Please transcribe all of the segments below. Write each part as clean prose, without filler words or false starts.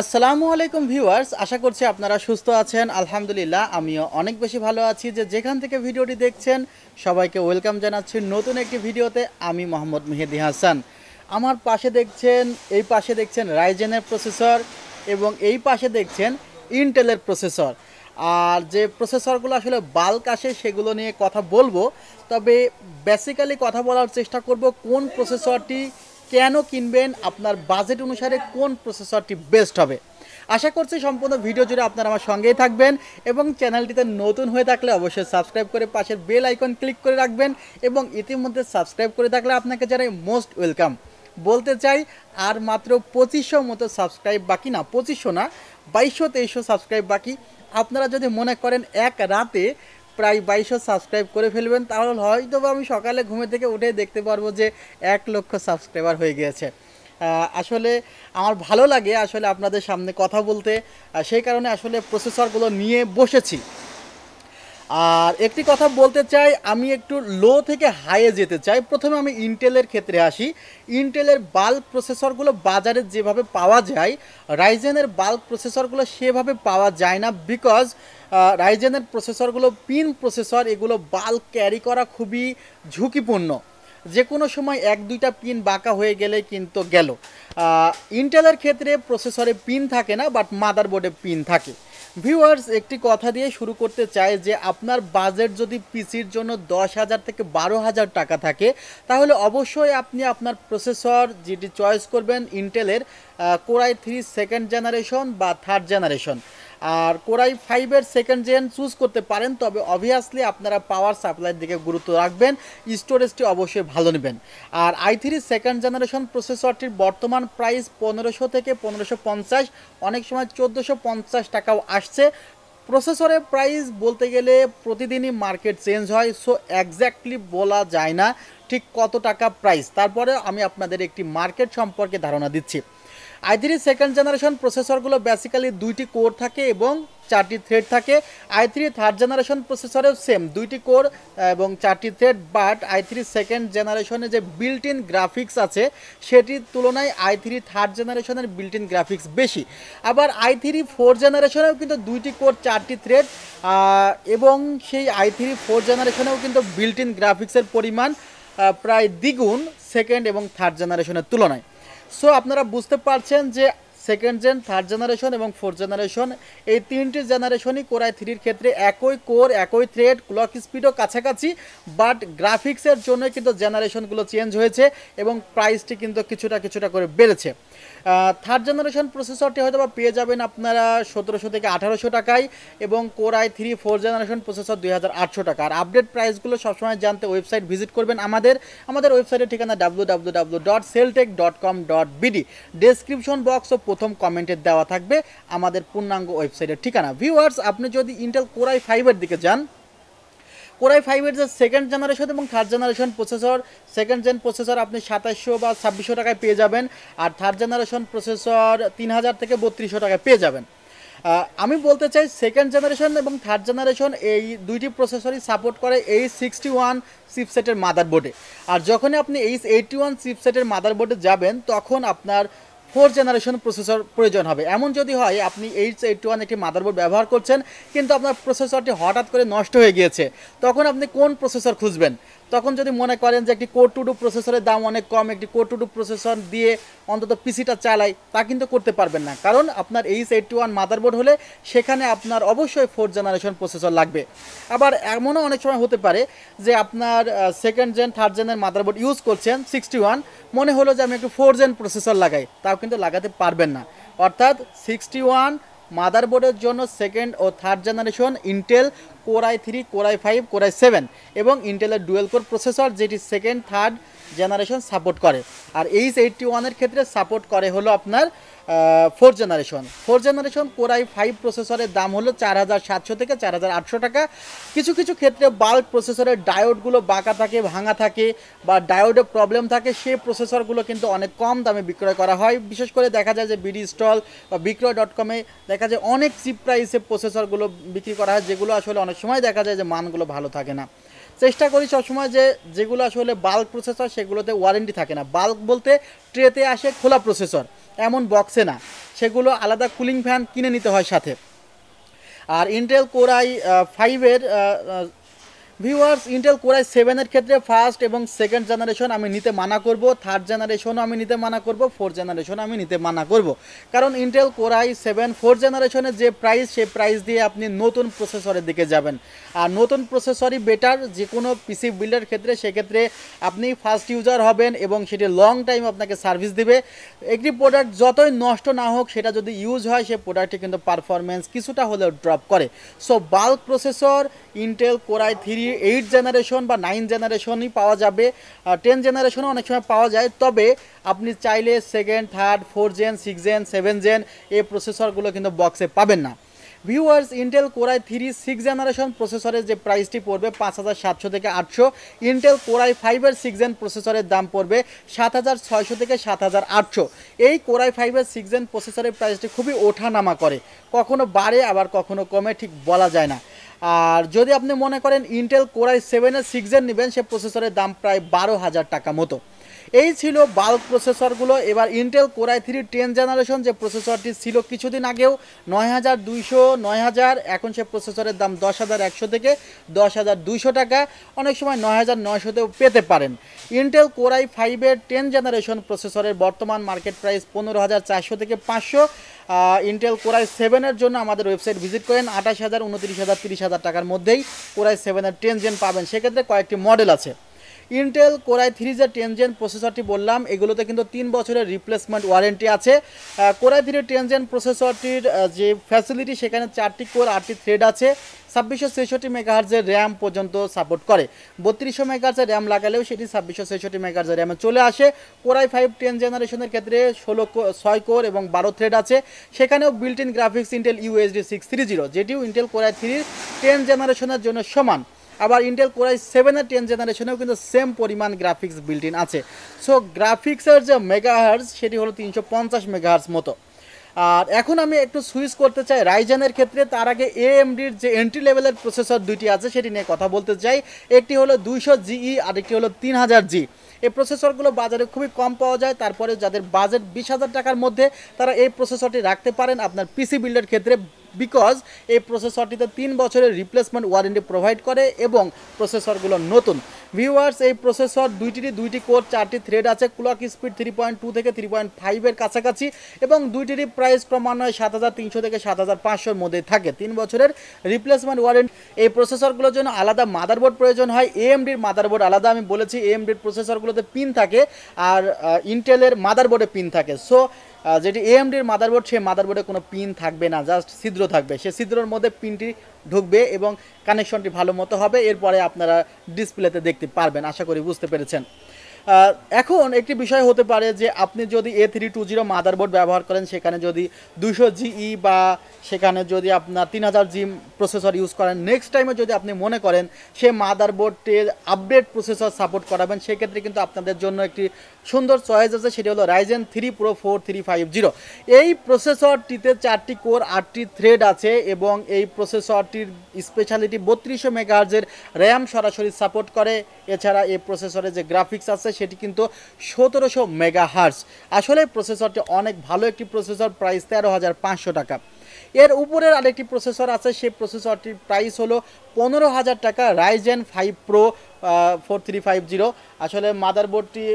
আসসালামু আলাইকুম ভিউয়ার্স, আশা করছি আপনারা সুস্থ আছেন। আলহামদুলিল্লাহ আমিও অনেক বেশি ভালো আছি। যেখান থেকে ভিডিওটি দেখছেন সবাইকে ওয়েলকাম জানাচ্ছি নতুন একটি ভিডিওতে। আমি মোহাম্মদ মেহেদি হাসান। আমার পাশে দেখছেন, এই পাশে দেখছেন রাইজেনের প্রসেসর এবং এই পাশে দেখছেন ইন্টেলের প্রসেসর। আর যে প্রসেসরগুলো আসলে বাল্ক আসে সেগুলো নিয়ে কথা বলবো, তবে বেসিক্যালি কথা বলার চেষ্টা করব কোন প্রসেসরটি কেন কিনবেন, আপনার বাজেট অনুসারে কোন প্রসেসরটি বেস্ট হবে। আশা করছি সম্পূর্ণ ভিডিও জুড়ে আপনারা আমার সঙ্গেই থাকবেন এবং চ্যানেলটিতে নতুন হয়ে থাকলে অবশ্যই সাবস্ক্রাইব করে পাশের বেল আইকন ক্লিক করে রাখবেন এবং ইতিমধ্যে সাবস্ক্রাইব করে থাকলে আপনাকে জানাই মোস্ট ওয়েলকাম। বলতে চাই আর মাত্র 2500 মতো সাবস্ক্রাইব বাকি, না 2500 না, 2200-2300 সাবস্ক্রাইব বাকি। আপনারা যদি মনে করেন এক রাতে প্রায় 2200 সাবস্ক্রাইব করে ফেলবেন, তাহলে হয়তো আমি সকালে ঘুমে থেকে উঠে দেখতে পারবো যে 1 লক্ষ সাবস্ক্রাইবার হয়ে গিয়েছে। আসলে আমার ভালো লাগে আসলে আপনাদের সামনে কথা বলতে, সেই কারণে আসলে প্রসেসরগুলো নিয়ে বসেছি। আর একটি কথা বলতে চাই, আমি একটু লো থেকে হাইয়ে যেতে চাই। প্রথমে আমি ইন্টেলের ক্ষেত্রে আসি। ইন্টেলের বাল্ক প্রসেসরগুলো বাজারে যেভাবে পাওয়া যায়, রাইজেনের বাল্ক প্রসেসরগুলো সেভাবে পাওয়া যায় না। বিকজ রাইজেনের প্রসেসরগুলো পিন প্রসেসর, এগুলো বাল্ক ক্যারি করা খুবই ঝুঁকিপূর্ণ। যে কোনো সময় 1-2টা পিন বাঁকা হয়ে গেলে কিন্তু গেল। ইন্টেলের ক্ষেত্রে প্রসেসরে পিন থাকে না, বাট মাদারবোর্ডে পিন থাকে। ভিউয়ার্স, একটি কথা দিয়ে শুরু করতে চাই যে আপনার বাজেট যদি পিসির জন্য 10,000 থেকে 12,000 টাকা থাকে, তাহলে অবশ্যই আপনি আপনার প্রসেসর যেটি চয়েস করবেন ইন্টেলের কোর i3 সেকেন্ড জেনারেশন বা থার্ড জেনারেশন। আর কোর i5-এর সেকেন্ড জেন চুজ করতে পারেন, তবে অবভিয়াসলি আপনারা পাওয়ার সাপ্লাইয়ের দিকে গুরুত্ব রাখবেন, স্টোরেজটি অবশ্যই ভালো নেবেন। আর i3 সেকেন্ড জেনারেশন প্রসেসরটির বর্তমান প্রাইস 1500 থেকে 1550, অনেক সময় 1450 টাকাও আসছে। প্রসেসরের প্রাইস বলতে গেলে প্রতিদিনই মার্কেট চেঞ্জ হয়, সো একজ্যাক্টলি বলা যায় না ঠিক কত টাকা প্রাইস। তারপরে আমি আপনাদের একটি মার্কেট সম্পর্কে ধারণা দিচ্ছি। i3 সেকেন্ড জেনারেশন প্রসেসরগুলো বেসিক্যালি 2টি কোর থাকে এবং 4টি থ্রেড থাকে। i3 থার্ড জেনারেশন প্রসেসরেও সেম 2টি কোর এবং 4টি থ্রেড, বাট i3 সেকেন্ড জেনারেশনে যে বিল্ট ইন গ্রাফিক্স আছে সেটির তুলনায় i3 থার্ড জেনারেশনের বিল্ট ইন গ্রাফিক্স বেশি। আবার i3 ফোর্থ জেনারেশনেও কিন্তু 2টি কোর 4টি থ্রেড, এবং সেই i3 ফোর্থ জেনারেশনেও কিন্তু বিল্ট ইন গ্রাফিক্সের পরিমাণ প্রায় দ্বিগুণ সেকেন্ড এবং থার্ড জেনারেশনের তুলনায়। সো আপনারা বুঝতে পারছেন যে সেকেন্ড জেন, থার্ড জেনারেশন এবং ফোর্থ জেনারেশন, এই তিনটি জেনারেশনই কোর i3-র ক্ষেত্রে একই কোর, একই থ্রেড, ক্লক স্পিডও কাছাকাছি, বাট গ্রাফিক্সের জন্য কিন্তু জেনারেশনগুলো চেঞ্জ হয়েছে এবং প্রাইসটি কিন্তু কিছুটা করে বেড়েছে। থার্ড জেনারেশন প্রসেসরটি হয়তো বা পেয়ে যাবেন আপনারা 1700 থেকে 1800 টাকায় এবং core i3 fourth generation processor 2800 টাকা। আর আপডেট প্রাইসগুলো সবসময় জানতে ওয়েবসাইট ভিজিট করবেন আমাদের ওয়েবসাইটের ঠিকানা www.celltech.com.bd। ডেসক্রিপশন বক্স ও প্রথম কমেন্টে দেওয়া থাকবে আমাদের পূর্ণাঙ্গ ওয়েবসাইটের ঠিকানা। ভিউয়ার্স, আপনি যদি ইন্টেল কোর i5-এর দিকে যান, কোর i5-এর যে সেকেন্ড জেনারেশন এবং third generation processor, second gen processor আপনি 2700 বা 2600 টাকায় পেয়ে যাবেন, আর থার্ড জেনারেশন প্রসেসর 3000 থেকে 3200 টাকায় পেয়ে যাবেন। আমি বলতে চাই সেকেন্ড জেনারেশন এবং থার্ড জেনারেশন এই দুইটি প্রসেসরই সাপোর্ট করে H61 চিপসেটের মাদারবোর্ডে। আর যখনই আপনি H81 চিপসেটের মাদারবোর্ডে যাবেন, তখন আপনার ফোর্থ জেনারেশন প্রসেসর প্রয়োজন হবে। এমন যদি হয় আপনি H81 একটি মাদারবোর্ড ব্যবহার করছেন কিন্তু আপনার প্রসেসরটি হঠাৎ করে নষ্ট হয়ে গিয়েছে, তখন আপনি কোন প্রসেসর খুঁজবেন? তখন যদি মনে করেন যে একটি কোর টু টু প্রসেসরের দাম অনেক কম, একটি কোর টু টু প্রসেসর দিয়ে অন্তত পিসিটা চালাই, তা কিন্তু করতে পারবেন না, কারণ আপনার H81 মাদারবোর্ড হলে সেখানে আপনার অবশ্যই ফোর্থ জেনারেশন প্রসেসর লাগবে। আবার এমনও অনেক সময় হতে পারে যে আপনার সেকেন্ড জেন, থার্ড জেনের মাদারবোর্ড ইউজ করছেন 61, মনে হলো যে আমি একটু 4 জেন প্রসেসর লাগাই, তাও কিন্তু লাগাতে পারবেন না। অর্থাৎ 61 মাদারবোর্ডের জন্য সেকেন্ড ও third generation Intel core i3, core i5, core i7 এবং ইন্টেলের ডুয়েল কোর প্রসেসর, যেটি সেকেন্ড থার্ড জেনারেশন সাপোর্ট করে। আর H81-এর ক্ষেত্রে সাপোর্ট করে হলো আপনার ফোর্থ জেনারেশন কোর i5 প্রসেসরের দাম হলো 4700 থেকে 4800 টাকা। কিছু ক্ষেত্রে বাল্ক প্রসেসরের ডায়োডগুলো বাঁকা থাকে, ভাঙা থাকে বা ডায়োডে প্রবলেম থাকে, সেই প্রসেসরগুলো কিন্তু অনেক কম দামে বিক্রয় করা হয়। বিশেষ করে দেখা যায় যে বিডি স্টল বা বিক্রয়.com-এ দেখা যায় অনেক চিপ প্রাইসে প্রসেসরগুলো বিক্রি করা হয়, যেগুলো আসলে অনেক সময় দেখা যায় যে মানগুলো ভালো থাকে না। চেষ্টা করি সবসময় যে যেগুলো আসলে বাল্ক প্রসেসর সেগুলোতে ওয়ারেন্টি থাকে না। বাল্ক বলতে ট্রেতে আসে খোলা প্রসেসর, এমন বক্সে না, সেগুলো আলাদা কুলিং ফ্যান কিনে নিতে হয় সাথে। আর ইন্টেল কোরাই 5-এর ভিউয়ার্স, ইন্টেল কোরাই 7-এর ক্ষেত্রে ফার্স্ট এবং সেকেন্ড জেনারেশন আমি নিতে মানা করব, থার্ড জেনারেশনও আমি নিতে মানা করব, ফোর্থ জেনারেশন আমি নিতে মানা করব। কারণ ইন্টেল কোরাই 7 ফোর্থ জেনারেশনের যে প্রাইস, সেই প্রাইস দিয়ে আপনি নতুন প্রসেসরের দিকে যাবেন। আর নতুন প্রসেসরই বেটার যে কোনো পিসি বিল্ডের ক্ষেত্রে। সেক্ষেত্রে আপনি ফার্স্ট ইউজার হবেন এবং সেটি লং টাইম আপনাকে সার্ভিস দিবে। একটি প্রোডাক্ট যতই নষ্ট না হোক, সেটা যদি ইউজ হয়, সেই প্রোডাক্টে কিন্তু পারফরমেন্স কিছুটা হলেও ড্রপ করে। So bulk processor Intel core i 3 8 generation বা 9 জেনারেশনই পাওয়া যাবে, 10 জেনারেশনও অনেক সময় পাওয়া যায়। তবে আপনি চাইলে second, third, 4 gen, 6 gen, 7 gen এই প্রসেসরগুলো কিন্তু বক্সে পাবেন না। ভিউয়ার্স, ইন্টেল কোরাই 3 6 জেনারেশন প্রসেসরের যে প্রাইসটি পড়বে 5700 থেকে 800, ইন্টেল কোরাই 5-এর 6 জেন প্রসেসরের দাম পড়বে 7600 থেকে 7800। এই কোরাই 5-এর 6 জেন প্রসেসরের প্রাইসটি খুবই ওঠানামা করে, কখনো বাড়ে আবার কখনো কমে, ঠিক বলা যায় না। আর যদি আপনি মনে করেন ইন্টেল কোরাই 7-এর 6 জেন নেবেন, সে প্রসেসরের দাম প্রায় 12,000 টাকা মতো। এই ছিল বাল্ক প্রসেসরগুলো। এবার ইন্টেল কোরাই 3 10 জেনারেশন যে প্রসেসরটি ছিল কিছুদিন আগেও 9200 9000, এখন সে প্রসেসরের দাম 10,100 থেকে 10,200 টাকা, অনেক সময় 9,900তেও পেতে পারেন। ইন্টেল কোরাই 5-এর 10 জেনারেশন প্রসেসরের বর্তমান মার্কেট প্রাইস 15,400 থেকে 500। ইন্টেল কোরাই 7-এর জন্য আমাদের ওয়েবসাইট ভিজিট করেন, 28,000 29,000 30,000 টাকার মধ্যেই কোরাই 7-এর 10 জেন পাবেন। সেক্ষেত্রে কয়েকটি মডেল আছে। ইন্টেল কোরাই 3 যে 10 জেন প্রসেসরটি বললাম, এগুলোতে কিন্তু 3 বছরের রিপ্লেসমেন্ট ওয়ারেন্টি আছে। কোরাই 3 10 জেন প্রসেসরটির যে ফ্যাসিলিটি, সেখানে 4টি কোর 8টি থ্রেড আছে, 2666 মেগাহার্জের র্যাম পর্যন্ত সাপোর্ট করে। 3200 মেগাহার্জের র্যাম লাগালেও সেটি 2666 মেগাহার্জের র্যামে চলে আসে। কোরাই 5 10 জেনারেশনের ক্ষেত্রে 6 কোর এবং 12 থ্রেড আছে, সেখানেও built in graphics Intel UHD 630, যেটিও ইন্টেল কোরাই 3 10 জেনারেশনের জন্য সমান। আবার ইন্টেল কোরাই 7-এর 10 জেনারেশনেও কিন্তু সেম পরিমাণ গ্রাফিক্স বিল্ট ইন আছে। সো গ্রাফিক্সের যে মেগাহার্জ, সেটি হলো 350 মেগাহার্জ মতো। আর এখন আমি একটু সুইচ করতে চাই রাইজেনের ক্ষেত্রে। তার আগে AMDর যে এন্ট্রি লেভেলের প্রসেসর দুইটি আছে, সেটি নিয়ে কথা বলতে চাই। একটি হলো 200GE আর একটি হলো 3000G। এই প্রসেসরগুলো বাজারে খুবই কম পাওয়া যায়। তারপরে যাদের বাজেট 20,000 টাকার মধ্যে, তারা এই প্রসেসরটি রাখতে পারেন আপনার পিসি বিল্ডের ক্ষেত্রে, বিকজ এই প্রসেসরটিতে 3 বছরের রিপ্লেসমেন্ট ওয়ারেন্টি প্রোভাইড করে এবং প্রসেসরগুলো নতুন। ভিউয়ার্স, এই প্রসেসর দুইটি কোর 4টি থ্রেড আছে, ক্লক স্পিড 3.2 থেকে 3.5-এর কাছাকাছি এবং দুইটিরই প্রাইস ক্রমান্বয়ে 7,300 থেকে 7,500-এর মধ্যে থাকে। 3 বছরের রিপ্লেসমেন্ট ওয়ারেন্টি। এই প্রসেসরগুলোর জন্য আলাদা মাদারবোর্ড প্রয়োজন হয়। AMDর মাদারবোর্ড আলাদা, আমি বলেছি AMDর প্রসেসরগুলোতে পিন থাকে আর ইন্টেলের মাদারবোর্ডে পিন থাকে। সো যেটি AMDর মাদারবোর্ড, সেই মাদারবোর্ডে কোনো পিন থাকবে না, জাস্ট ছিদ্র থাকবে। সে ছিদ্রের মধ্যে পিনটি ঢুকবে এবং কানেকশনটি ভালো মতো হবে। এরপরে আপনারা ডিসপ্লেতে দেখতে পারবেন। আশা করি বুঝতে পেরেছেন। এখন একটি বিষয় হতে পারে যে আপনি যদি A320 মাদারবোর্ড ব্যবহার করেন, সেখানে যদি 200GE বা সেখানে যদি আপনার 3000G প্রসেসর ইউজ করেন, নেক্সট টাইমে যদি আপনি মনে করেন সে মাদারবোর্ডের আপডেট প্রসেসর সাপোর্ট করাবেন, সেক্ষেত্রে কিন্তু আপনাদের জন্য একটি সুন্দর চয়েস আছে, সেটি হলো Ryzen 3 Pro 4350। এই প্রসেসরটিতে 4টি কোর 8টি থ্রেড আছে এবং এই প্রসেসরটির স্পেশালিটি 3200 মেগাহার্জের র্যাম সরাসরি সাপোর্ট করে। এছাড়া এই প্রসেসরে যে গ্রাফিক্স আছে, সেটি কিন্তু 1700 মেগাহার্জ। আসলে প্রসেসরটি অনেক ভালো একটি প্রসেসর, প্রাইস 13,500 টাকা। এর উপরের আরেকটি প্রসেসর আছে, সেই প্রসেসরটির প্রাইস হলো 15,000 টাকা, Ryzen 5 Pro 4350। আসলে মাদারবোর্ডটি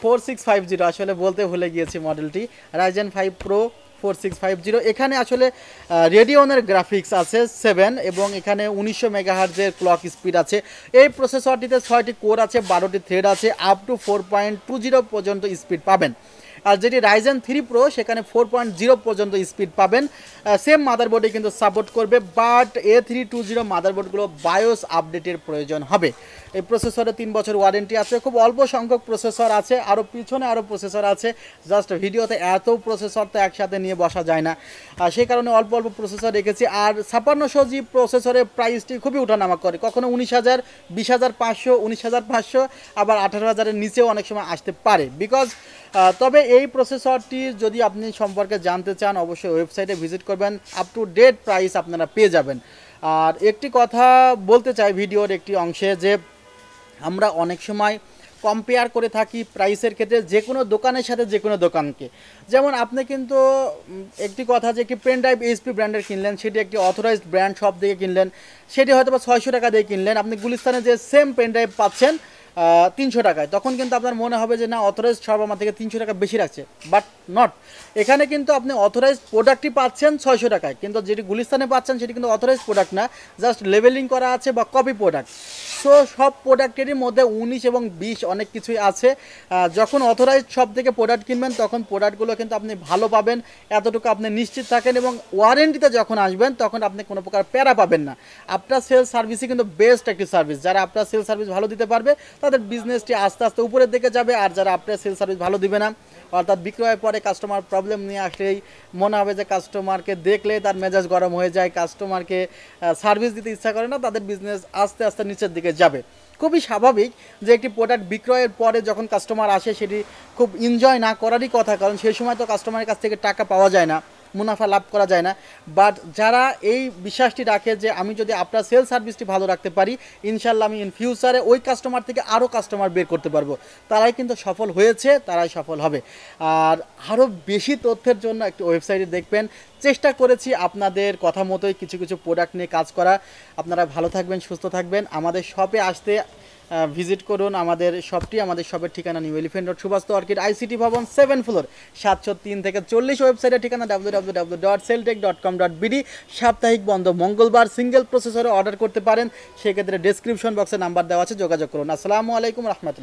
4650, আসলে বলতে ভুলে গিয়েছি মডেলটি, Ryzen 5 Pro 4650। এখানে আসলে রেডিয়নের গ্রাফিক্স আছে 7 এবং এখানে 1900 মেগাহার্জের ক্লক স্পিড আছে। এই প্রসেসরটিতে 6টি কোর আছে, 12টি থ্রেড আছে, আপ টু 4.20 পর্যন্ত স্পিড পাবেন। আর যেটি Ryzen 3 Pro, সেখানে 4.0 পর্যন্ত স্পিড পাবেন। সেম মাদারবোর্ডে কিন্তু সাপোর্ট করবে, বাট A320 মাদারবোর্ডগুলো বায়োস আপডেটের প্রয়োজন হবে। এই প্রসেসরে 3 বছর ওয়ারেন্টি আছে। খুব অল্প সংখ্যক প্রসেসর আছে, আরও পিছনে আরও প্রসেসর আছে। জাস্ট ভিডিওতে এত প্রসেসর তো একসাথে নিয়ে বসা যায় না, সেই কারণে অল্প অল্প প্রসেসর রেখেছি। আর 5600G প্রসেসরের প্রাইসটি খুবই ওঠানামা করে, কখনো 19,000 20,500 19,500, আবার 18,000-এর নিচেও অনেক সময় আসতে পারে। বিকজ তবে এই প্রসেসরটি যদি আপনি সম্পর্কে জানতে চান, অবশ্যই ওয়েবসাইটে ভিজিট করবেন, আপ টু ডেট প্রাইস আপনারা পেয়ে যাবেন। আর একটি কথা বলতে চাই ভিডিওর একটি অংশে, যে আমরা অনেক সময় কম্পেয়ার করে থাকি প্রাইসের ক্ষেত্রে যে কোনো দোকানের সাথে যে কোনো দোকানকে। যেমন আপনি কিন্তু একটি কথা যে একটি পেন ড্রাইভ এইচপি ব্র্যান্ডের কিনলেন, সেটি একটি অথরাইজড ব্র্যান্ড শপ থেকে কিনলেন, সেটি হয়তো বা 600 টাকা দিয়ে কিনলেন, আপনি গুলিস্তানে যে সেম পেন ড্রাইভ পাচ্ছেন 300 টাকায়, তখন কিন্তু আপনার মনে হবে যে না অথরাইজড শপ আমার থেকে 300 টাকা বেশি রাখছে, বাট নট। এখানে কিন্তু আপনি অথরাইজড প্রোডাক্টই পাচ্ছেন 600 টাকায়, কিন্তু যেটি গুলিস্তানে পাচ্ছেন সেটি কিন্তু অথরাইজড প্রোডাক্ট না, জাস্ট লেবেলিং করা আছে বা কপি প্রোডাক্ট। সো সব প্রোডাক্টেরই মধ্যে 19 এবং 20 অনেক কিছুই আছে। যখন অথরাইজড শপ থেকে প্রোডাক্ট কিনবেন তখন প্রোডাক্টগুলো কিন্তু আপনি ভালো পাবেন, এতটুকু আপনি নিশ্চিত থাকেন, এবং ওয়ারেন্টিতে যখন আসবেন তখন আপনি কোনো প্রকার প্যারা পাবেন না। আপনার সেল সার্ভিসই কিন্তু বেস্ট একটি সার্ভিস। যারা আপনার সেল সার্ভিস ভালো দিতে পারবে তাদের বিজনেসটি আস্তে আস্তে উপরের দিকে যাবে, আর যারা আপনার সেল সার্ভিস ভালো দিবে না, অর্থাৎ বিক্রয়ের পরে কাস্টমার প্রবলেম নিয়ে আসলেই মনে হবে যে কাস্টমারকে দেখলে তার মেজাজ গরম হয়ে যায়, কাস্টমারকে সার্ভিস দিতে ইচ্ছা করে না, তাদের বিজনেস আস্তে আস্তে নিচের দিকে যাবে। খুবই স্বাভাবিক যে একটি প্রোডাক্ট বিক্রয়ের পরে যখন কাস্টমার আসে সেটি খুব এনজয় না করারই কথা, কারণ সেই সময় তো কাস্টমারের কাছ থেকে টাকা পাওয়া যায় না, মুনাফা লাভ করা যায় না। বাট যারা এই বিশ্বাসটি রাখে যে আমি যদি আপনার সেল সার্ভিসটি ভালো রাখতে পারি, ইনশাল্লাহ আমি ইন ফিউচারে ওই কাস্টমার থেকে আরও কাস্টমার বের করতে পারবো, তারাই কিন্তু সফল হয়েছে, তারাই সফল হবে। আর আরও বেশি তথ্যের জন্য একটি ওয়েবসাইটে দেখবেন। চেষ্টা করেছি আপনাদের কথা মতোই কিছু কিছু প্রোডাক্ট নিয়ে কাজ করা। আপনারা ভালো থাকবেন, সুস্থ থাকবেন। আমাদের শপে আসতে ভিজিট করুন। আমাদের শপের ঠিকানা New Elephant Road, Subhash Orchid, ICT Bhaban, 7 floor, 703 থেকে 40। ওয়েবসাইটের ঠিকানা www.selltech.com.bd। সাপ্তাহিক বন্ধ মঙ্গলবার। সিঙ্গেল প্রসেসরে অর্ডার করতে পারেন, সেক্ষেত্রে ডেসক্রিপশন বক্সে নাম্বার দেওয়া আছে, যোগাযোগ করুন। আসসালামু আলাইকুম রহমতুল্লাহ।